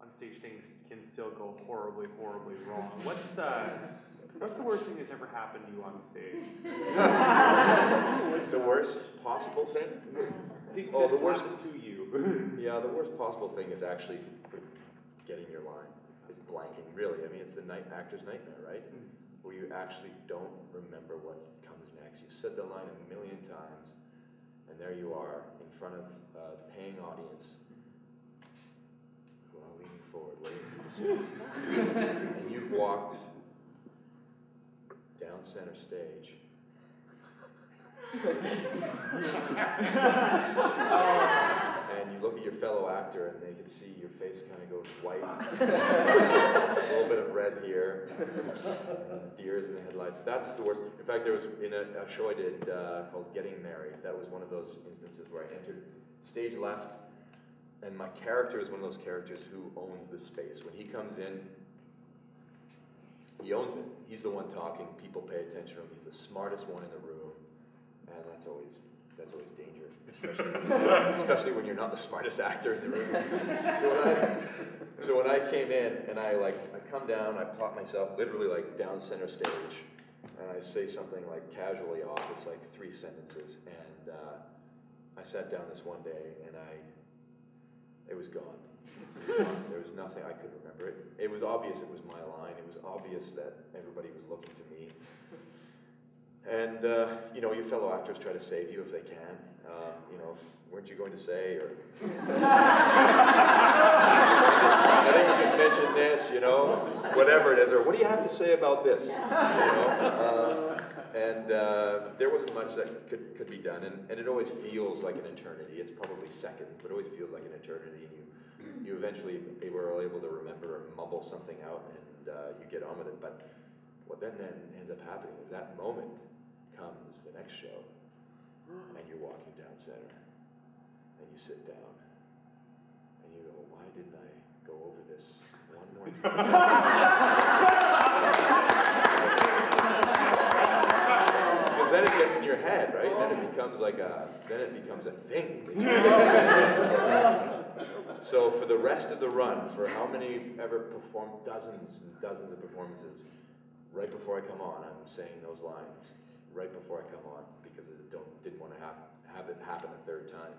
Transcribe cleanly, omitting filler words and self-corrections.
on stage things can still go horribly, horribly wrong. What's the worst thing that's ever happened to you on stage? The worst possible thing? Oh, the worst to you. Yeah, the worst possible thing is actually forgetting your line. Is blanking, really. I mean, it's the actor's nightmare, right? Where you actually don't remember what comes next. You've said the line a million times, and there you are in front of a paying audience who are leaning forward, waiting for you to speak. And you've walked down center stage. And you look at your fellow actor and they can see your face kind of goes white. A little bit of red here. And deers in the headlights. That's the worst. In fact, there was in a show I did called Getting Married. That was one of those instances where I entered stage left, and my character is one of those characters who owns the space. When he comes in, he owns it. He's the one talking. People pay attention to him. He's the smartest one in the room, and that's always dangerous, especially when you're not the smartest actor in the room. So when I came in and I come down, I plop myself literally like down center stage, and I say something like casually off. It's like 3 sentences, and I sat down this one day and it was gone. There was nothing, I couldn't remember it. It was obvious it was my line. It was obvious that everybody was looking to me. And, you know, your fellow actors try to save you if they can. You know, weren't you going to say, or... I think you just mentioned this, you know, whatever it is, or what do you have to say about this? You know? There wasn't much that could be done, and it always feels like an eternity. It's probably seconds, but it always feels like an eternity, and you eventually were able to remember or mumble something out, and you get on with it. But what then ends up happening is that moment comes the next show, and you're walking down center, and you sit down, and you go, why didn't I go over this one more time? Because then it gets in your head, right? Then it becomes a thing. So for the rest of the run, for how many ever performed, dozens and dozens of performances, right before I come on, I'm saying those lines. Right before I come on, because I didn't want to have it happen a third time.